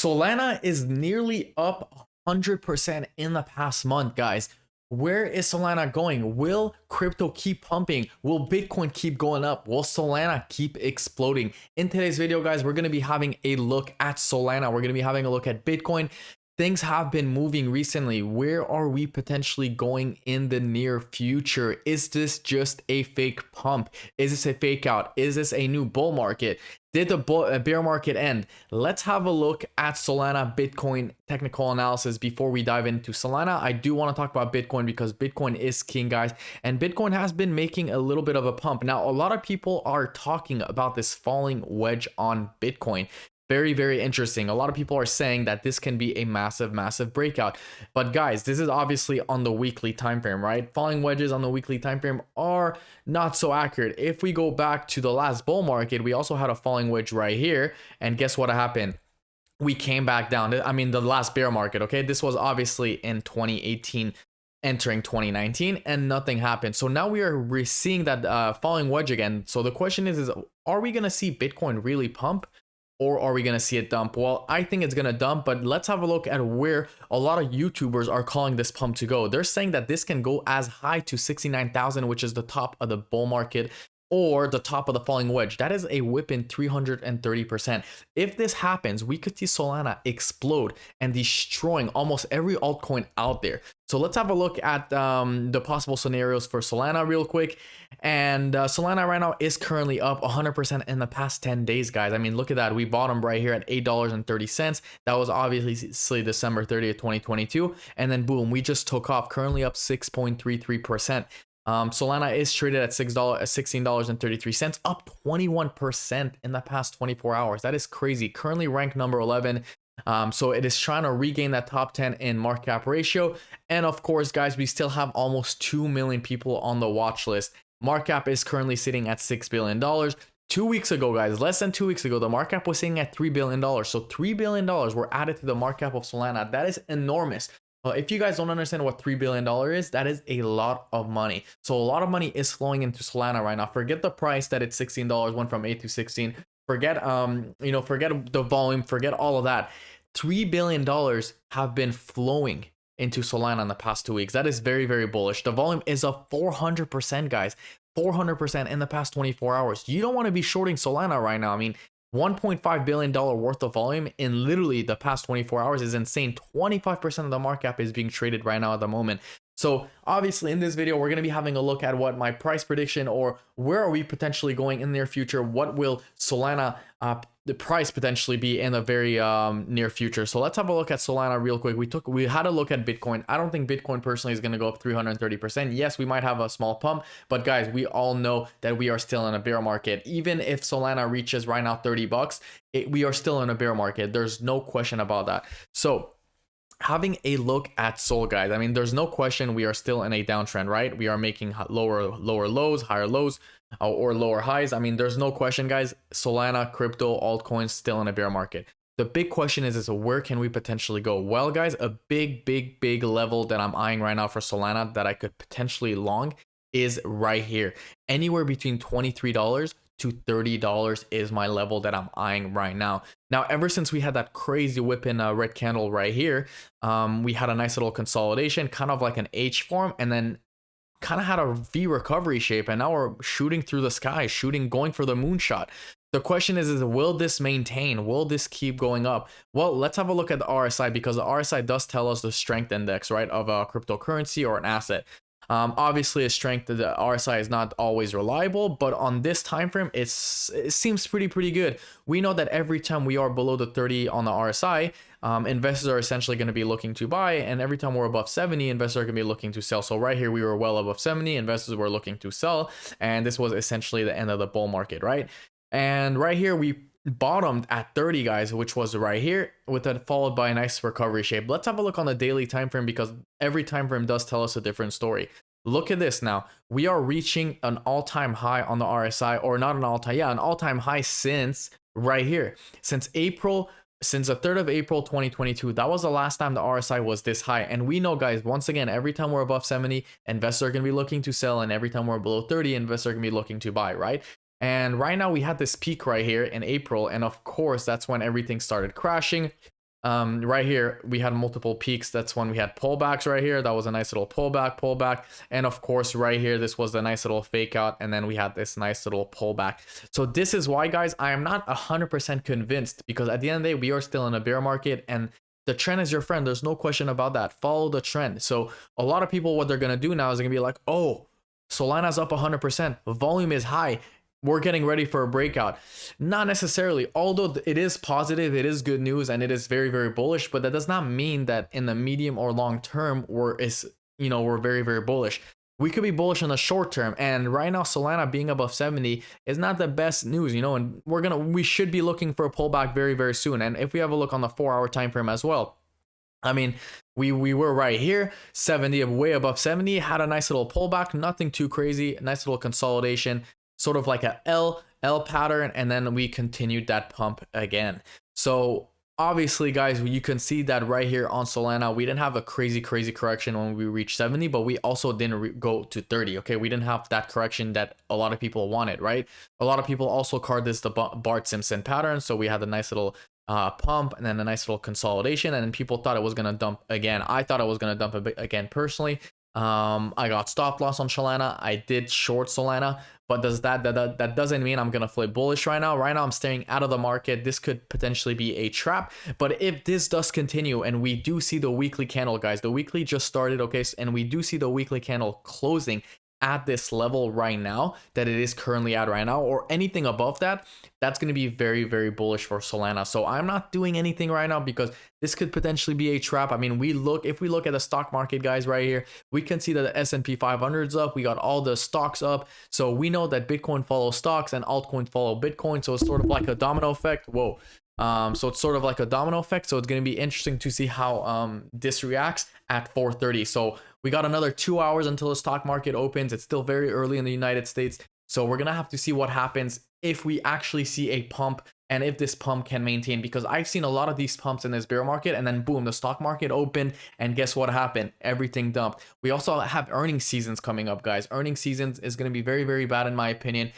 Solana is nearly up 100% in the past month, guys. Where is Solana going? Will crypto keep pumping? Will Bitcoin keep going up? Will Solana keep exploding? In today's video, guys, we're going to be having a look at Solana. We're going to be having a look at Bitcoin. Things have been moving recently. Where are we potentially going in the near future? Is this just a fake pump? Is this a fake out? Is this a new bull market? Did the bear market end? Let's have a look at Solana Bitcoin technical analysis before we dive into Solana. I do want to talk about Bitcoin because Bitcoin is king, guys, and Bitcoin has been making a little bit of a pump. Now, a lot of people are talking about this falling wedge on Bitcoin. Very, very interesting. A lot of people are saying that this can be a massive breakout. But guys, this is obviously on the weekly time frame, right? Falling wedges on the weekly time frame are not so accurate. If we go back to the last bull market, we also had a falling wedge right here. And guess what happened? We came back down. I mean, the last bear market, okay? This was obviously in 2018, entering 2019, and nothing happened. So now we are seeing that falling wedge again. So the question is are we going to see Bitcoin really pump? Or are we going to see it dump? Well, I think it's going to dump, but let's have a look at where a lot of YouTubers are calling this pump to go. They're saying that this can go as high to 69,000, which is the top of the bull market, or the top of the falling wedge. That is a whipping 330%. If this happens, we could see Solana explode and destroying almost every altcoin out there. So let's have a look at the possible scenarios for Solana real quick. And Solana right now is currently up 100% in the past 10 days, guys. I mean, look at that. We bottomed right here at $8.30. That was obviously December 30th, 2022. And then boom, we just took off, currently up 6.33%. Solana is traded at $16.33, up 21% in the past 24 hours. That is crazy. Currently ranked number 11. So it is trying to regain that top 10 in market cap ratio. And of course, guys, we still have almost 2 million people on the watch list. Market cap is currently sitting at $6 billion. 2 weeks ago, guys, less than 2 weeks ago, the market cap was sitting at $3 billion. So $3 billion were added to the market cap of Solana. That is enormous. If you guys don't understand what $3 billion is, that is a lot of money. So a lot of money is flowing into Solana right now. Forget the price that it's $16, went from 8 to 16. Forget, forget the volume, forget all of that. $3 billion have been flowing into Solana in the past 2 weeks. That is very, very bullish. The volume is up 400%, guys. 400% in the past 24 hours. You don't want to be shorting Solana right now. I mean, $1.5 billion worth of volume in literally the past 24 hours is insane. 25% of the market cap is being traded right now at the moment. So obviously in this video, we're going to be having a look at what my price prediction, or where are we potentially going in the near future? What will Solana the price potentially be in the very near future? So let's have a look at Solana real quick. We had a look at Bitcoin. I don't think Bitcoin personally is going to go up 330%. Yes, we might have a small pump, but guys, we all know that we are still in a bear market. Even if Solana reaches right now $30, we are still in a bear market. There's no question about that. So having a look at Sol, guys, I mean, there's no question we are still in a downtrend, right? We are making lower lows, higher lows, or lower highs. I mean, there's no question, guys. Solana, crypto, altcoins still in a bear market. The big question is where can we potentially go? Well, guys, a big level that I'm eyeing right now for Solana that I could potentially long is right here. Anywhere between $23 to $30 is my level that I'm eyeing right now. Now, ever since we had that crazy whip in a red candle right here, we had a nice little consolidation, kind of like an H form, and then kind of had a V recovery shape, and now we're shooting through the sky, going for the moonshot. The question is will this maintain? Will this keep going up? Well, let's have a look at the RSI, because the RSI does tell us the strength index, right, of a cryptocurrency or an asset. Obviously, a strength of the RSI is not always reliable, but on this time frame, it seems pretty good. We know that every time we are below the 30 on the RSI, investors are essentially going to be looking to buy, and every time we're above 70, investors are going to be looking to sell. So right here, we were well above 70, investors were looking to sell, and this was essentially the end of the bull market, right? And right here, we bottomed at 30, guys, which was right here, with that followed by a nice recovery shape. Let's have a look on the daily time frame, because every time frame does tell us a different story. Look at this now. We are reaching an all-time high on the RSI, or not an all-time high since right here. Since the 3rd of April 2022, that was the last time the RSI was this high. And we know, guys, once again, every time we're above 70, investors are going to be looking to sell, and every time we're below 30, investors are going to be looking to buy, right? And right now we had this peak right here in April, and of course that's when everything started crashing. Right here we had multiple peaks. That's when we had pullbacks right here. That was a nice little pullback, and of course right here this was the nice little fake out, and then we had this nice little pullback. So this is why, guys, I am not 100% convinced, because at the end of the day we are still in a bear market, and the trend is your friend. There's no question about that. Follow the trend. So a lot of people, what they're gonna do now is they're gonna be like, oh, Solana's up 100%, volume is high, we're getting ready for a breakout. Not necessarily, although it is positive, it is good news, and it is very, very bullish, but that does not mean that in the medium or long term we're very, very bullish. We could be bullish in the short term, and right now Solana being above 70 is not the best news, and we should be looking for a pullback very, very soon. And if we have a look on the 4-hour time frame as well, I mean, we were right here, 70, way above 70, had a nice little pullback, nothing too crazy, nice little consolidation, sort of like a L pattern, and then we continued that pump again. So obviously, guys, you can see that right here on Solana, we didn't have a crazy correction when we reached 70, but we also didn't go to 30. Okay, we didn't have that correction that a lot of people wanted, right? A lot of people also called this the Bart Simpson pattern. So we had a nice little pump and then a nice little consolidation, and then people thought it was gonna dump again. I thought it was gonna dump a bit again personally. I got stop loss on Solana. I did short Solana, but that doesn't mean I'm gonna flip bullish right now. Right now I'm staying out of the market. This could potentially be a trap, but if this does continue and we do see the weekly candle, guys, the weekly just started, okay, and we do see the weekly candle closing at this level right now that it is currently at right now, or anything above that, that's going to be very, very bullish for Solana. So I'm not doing anything right now because this could potentially be a trap. I mean, if we look at the stock market, guys, right here, we can see that the S&P 500 is up. We got all the stocks up. So we know that Bitcoin follows stocks and altcoins follow Bitcoin. So it's sort of like a domino effect. Whoa. So it's sort of like a domino effect. So it's going to be interesting to see how this reacts at 4:30. So we got another 2 hours until the stock market opens. It's still very early in the United States. So we're going to have to see what happens if we actually see a pump and if this pump can maintain, because I've seen a lot of these pumps in this bear market, and then boom, the stock market opened, and guess what happened? Everything dumped. We also have earnings seasons coming up, guys. Earnings seasons is going to be very, very bad in my opinion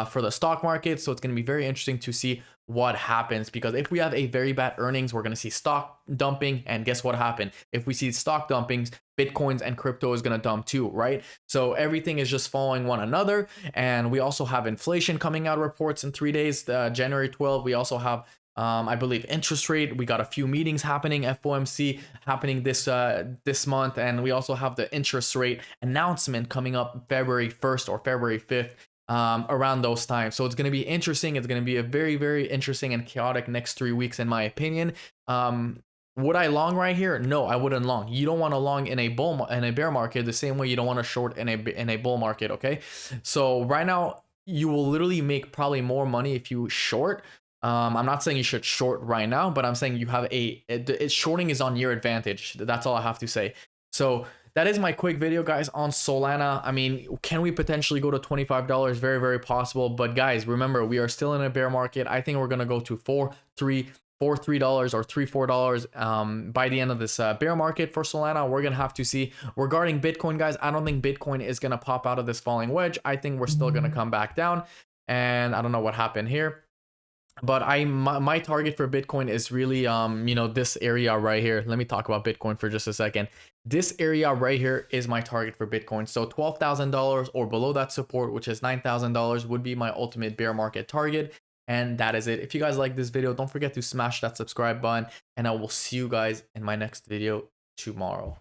for the stock market. So it's going to be very interesting to see what happens, because if we have a very bad earnings, we're going to see stock dumping, and guess what happened? If we see stock dumpings, Bitcoins and crypto is going to dump too, right? So everything is just following one another. And we also have inflation coming out reports in 3 days, January 12th. We also have I believe interest rate. We got a few meetings happening, FOMC happening this month, and we also have the interest rate announcement coming up February 1st or February 5th, around those times. So it's going to be interesting. It's going to be a very, very interesting and chaotic next 3 weeks, in my opinion. Would I long right here? No, I wouldn't long. You don't want to long in a bear market the same way you don't want to short in a bull market. Okay, so right now you will literally make probably more money if you short. I'm not saying you should short right now, but I'm saying you have shorting is on your advantage. That's all I have to say. So that is my quick video, guys, on Solana. I mean, can we potentially go to $25? Very, very possible. But guys, remember, we are still in a bear market. I think we're going to go to $3 or $4 by the end of this bear market for Solana. We're going to have to see. Regarding Bitcoin, guys, I don't think Bitcoin is going to pop out of this falling wedge. I think we're still going to come back down. And I don't know what happened here. But my target for Bitcoin is really this area right here. Let me talk about Bitcoin for just a second. This area right here is my target for Bitcoin. So $12,000 or below that support, which is $9,000, would be my ultimate bear market target. And that is it. If you guys like this video, don't forget to smash that subscribe button, and I will see you guys in my next video tomorrow.